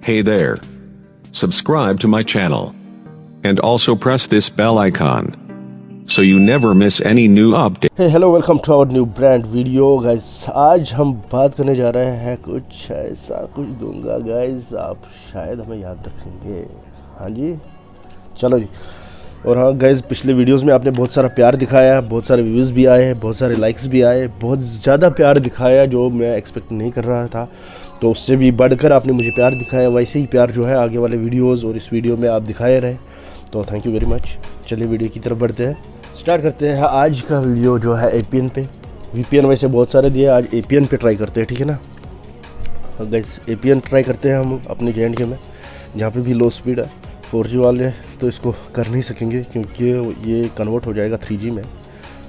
Hey there. Subscribe to my channel. And also press this bell icon. So you never miss any new update. Hey, hello, welcome to our new brand video guys. आज हम बात करने जा रहे हैं कुछ ऐसा कुछ दूंगा गाइस, आप शायद हमें याद रखेंगे। हाँ जी, चलो जी। और हाँ गाइस, पिछले वीडियोस में आपने बहुत सारा प्यार दिखाया, बहुत सारे व्यूज़ भी आए, बहुत सारे लाइक्स भी आए, बहुत ज़्यादा प्यार दिखाया जो मैं एक्सपेक्ट नहीं कर रहा था। तो उससे भी बढ़कर आपने मुझे प्यार दिखाया, वैसे ही प्यार जो है आगे वाले वीडियोस और इस वीडियो में आप दिखाए रहे। तो थैंक यू वेरी मच। चलिए वीडियो की तरफ बढ़ते हैं, स्टार्ट करते हैं। आज का वीडियो जो है APN पे। VPN वैसे बहुत सारे दिए, आज APN पे ट्राई करते हैं, ठीक है ना गाइस। APN ट्राई करते हैं हम अपने J&K में, जहाँ पे भी लो स्पीड है। 4G वाले तो इसको कर नहीं सकेंगे क्योंकि ये कन्वर्ट हो जाएगा 3G में,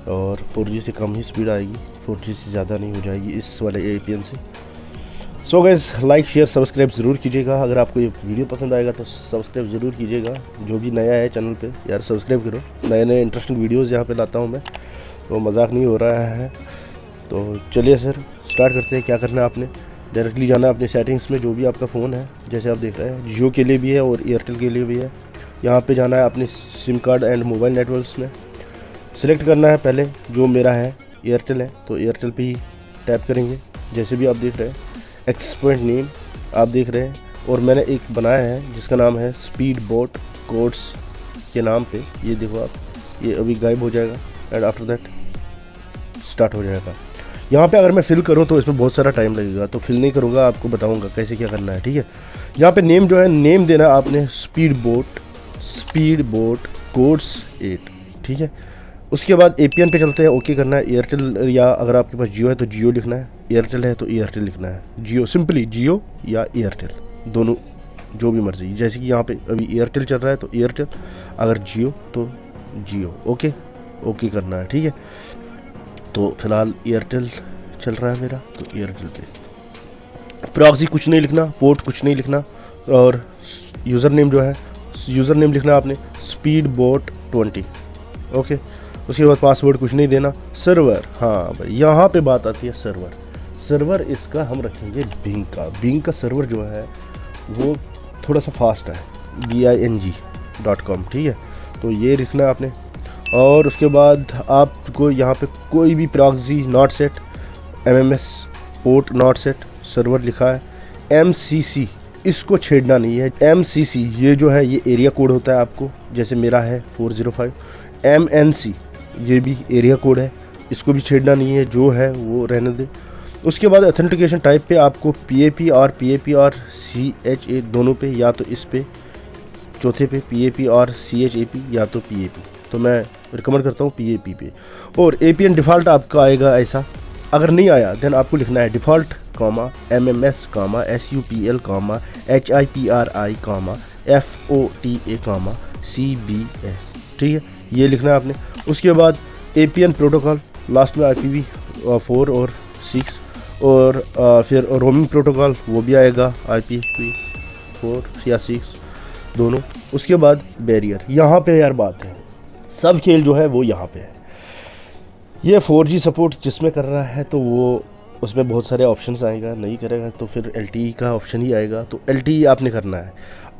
और 4G से कम ही स्पीड आएगी, 4G से ज़्यादा नहीं हो जाएगी इस वाले APN से। So guys, like share subscribe ज़रूर कीजिएगा। अगर आपको ये वीडियो पसंद आएगा तो सब्सक्राइब ज़रूर कीजिएगा। जो भी नया है चैनल पे यार सब्सक्राइब करो। नए नए इंटरेस्टिंग वीडियोज़ यहाँ पे लाता हूँ मैं, तो मजाक नहीं हो रहा है। तो चलिए सर स्टार्ट करते हैं। क्या करना है आपने, डायरेक्टली जाना है अपने सेटिंग्स में, जो भी आपका फ़ोन है। जैसे आप देख रहे हैं जियो के लिए भी है और एयरटेल के लिए भी है। यहाँ पे जाना है अपने SIM card and mobile networks में, सिलेक्ट करना है। पहले जो मेरा है एयरटेल है तो एयरटेल पे ही टैप करेंगे। जैसे भी आप देख रहे हैं एक्सपर्ट नेम आप देख रहे हैं, और मैंने एक बनाया है जिसका नाम है स्पीड बोट कोड्स के नाम पे। ये देखो आप, ये अभी गायब हो जाएगा एंड आफ्टर दैट स्टार्ट हो जाएगा। यहाँ पे अगर मैं फिल करूँ तो इसमें बहुत सारा टाइम लगेगा, तो फिल नहीं करूँगा, आपको बताऊँगा कैसे क्या करना है, ठीक है। यहाँ पे नेम जो है, नेम देना है आपने स्पीड बोट कोड्स 8, ठीक है। उसके बाद APN पे चलते हैं, ओके करना है। एयरटेल या अगर आपके पास जियो है तो जियो लिखना है, एयरटेल है तो एयरटेल लिखना है। जियो सिंपली जियो या एयरटेल, दोनों जो भी मर्जी। जैसे कि यहाँ पे अभी एयरटेल चल रहा है तो एयरटेल, अगर जियो तो जियो। ओके करना है, ठीक है। तो फिलहाल एयरटेल चल रहा है मेरा, तो एयरटेल पे प्रॉक्सी कुछ नहीं लिखना, पोर्ट कुछ नहीं लिखना, और यूज़र नेम जो है, यूज़र नेम लिखना आपने स्पीड बोट 20, ओके। उसके बाद पासवर्ड कुछ नहीं देना। सर्वर, हाँ भाई यहाँ पे बात आती है सर्वर इसका हम रखेंगे बिंग का सर्वर जो है वो थोड़ा सा फास्ट है, bing.com, ठीक है। तो ये लिखना है आपने। और उसके बाद आपको यहाँ पे कोई भी proxy not set, MMS port not set, server लिखा है। MCC इसको छेड़ना नहीं है। MCC ये जो है ये एरिया कोड होता है आपको, जैसे मेरा है 405। MNC ये भी एरिया कोड है, इसको भी छेड़ना नहीं है, जो है वो रहने दे। उसके बाद ऑथेंटिकेशन टाइप पे आपको PAP और CHA दोनों पे, या तो इस पे चौथे पे PAP और CHAP, या तो PAP। तो मैं रिकमेंड करता हूँ PAP पे। और APN डिफ़ॉल्ट आपका आएगा ऐसा। अगर नहीं आया देन आपको लिखना है default MMS SUPL HIPRI FOTA CBS, ठीक है। ये लिखना है आपने। उसके बाद APN प्रोटोकॉल, लास्ट में IPv4 और 6, और फिर रोमिंग प्रोटोकॉल वो भी आएगा IPv4 या 6 दोनों। उसके बाद बैरियर, यहाँ पे यार बात है, सब खेल जो है वो यहाँ पे है। ये 4G सपोर्ट जिसमें कर रहा है तो वो उसमें बहुत सारे ऑप्शंस आएगा, नहीं करेगा तो फिर LTE का ऑप्शन ही आएगा, तो LTE आपने करना है।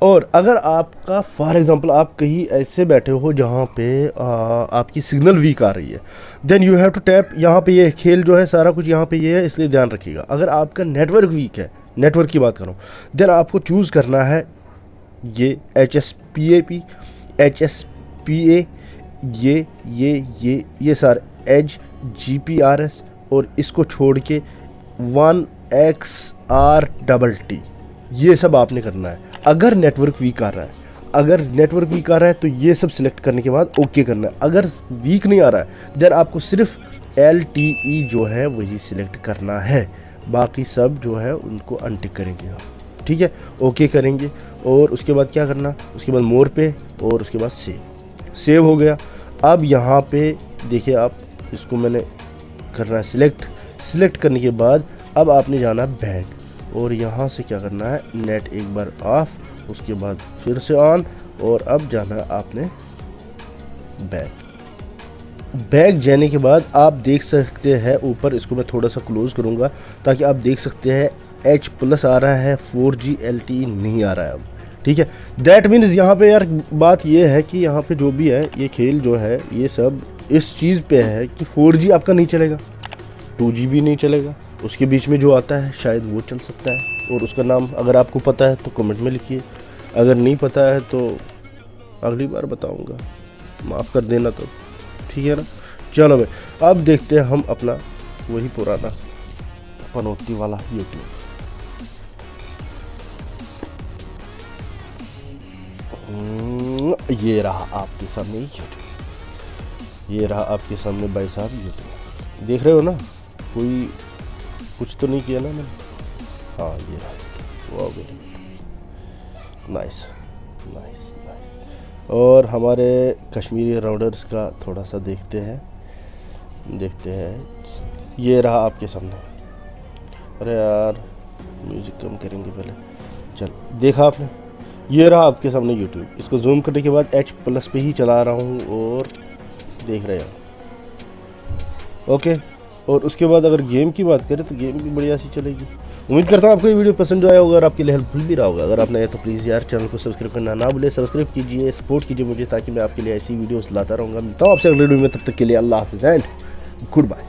और अगर आपका फॉर एग्जांपल आप कहीं ऐसे बैठे हो जहाँ पे आपकी सिग्नल वीक आ रही है, then you have to tap. यहाँ पे ये खेल जो है सारा कुछ यहाँ पे ये है, इसलिए ध्यान रखिएगा। अगर आपका नेटवर्क वीक है, नेटवर्क की बात करूँ, देन आपको चूज़ करना है ये HSPAP HSPA, ये सारे एज GPRS, और इसको छोड़ के 1XRTT, ये सब आपने करना है। अगर नेटवर्क वीक आ रहा है, तो ये सब सिलेक्ट करने के बाद ओके करना है। अगर वीक नहीं आ रहा है देन आपको सिर्फ LTE जो है वही सिलेक्ट करना है, बाकी सब जो है उनको अनटिक करेंगे आप, ठीक है। ओके करेंगे। और उसके बाद क्या करना, उसके बाद मोर पे, और उसके बाद सेव हो गया। अब यहाँ पे देखिए आप, इसको मैंने करना है सिलेक्ट करने के बाद अब आपने जाना बैक, और यहाँ से क्या करना है, नेट एक बार ऑफ, उसके बाद फिर से ऑन, और अब जाना है आपने बैक जाने के बाद आप देख सकते हैं ऊपर, इसको मैं थोड़ा सा क्लोज करूँगा ताकि आप देख सकते हैं H+ आ रहा है, 4G LTE नहीं आ रहा है अब, ठीक है। दैट मीन्स यहाँ पे यार बात ये है कि यहाँ पे जो भी है ये खेल जो है ये सब इस चीज़ पे है कि 4G आपका नहीं चलेगा, 2G भी नहीं चलेगा, उसके बीच में जो आता है शायद वो चल सकता है। और उसका नाम अगर आपको पता है तो कमेंट में लिखिए, अगर नहीं पता है तो अगली बार बताऊंगा, माफ़ कर देना तो, ठीक है ना। चलो भाई अब देखते हैं हम अपना वही पुराना पनौती वाला यूट्यूब। ये रहा आपके सामने यूट्यूब, ये रहा आपके सामने भाई साहब यूट्यूब, देख रहे हो ना, कोई कुछ तो नहीं किया ना मैंने, हाँ ये रहा, वाह वेरी नाइस नाइस। और हमारे कश्मीरी राउडर्स का थोड़ा सा देखते हैं, ये रहा आपके सामने। अरे यार म्यूज़िक कम करेंगे पहले, चल देखा आपने, ये रहा आपके सामने यूट्यूब। इसको जूम करने के बाद H+ पे ही चला रहा हूँ और देख रहे हैं, ओके। और उसके बाद अगर गेम की बात करें तो गेम भी बढ़िया सी चलेगी। उम्मीद करता हूँ आपको ये वीडियो पसंद आया होगा और आपके लिए हेल्पफुल भी रहा होगा। अगर आपने तो प्लीज़ यार चैनल को सब्सक्राइब करना ना भूले, सब्सक्राइब कीजिए, सपोर्ट कीजिए मुझे, ताकि मैं आपके लिए ऐसी वीडियोस लाता रहूँगा। मिलता हूँ आपसे अगले वीडियो में, तब तक के लिए अल्लाह हाफ़िज़ एंड गुड बाय।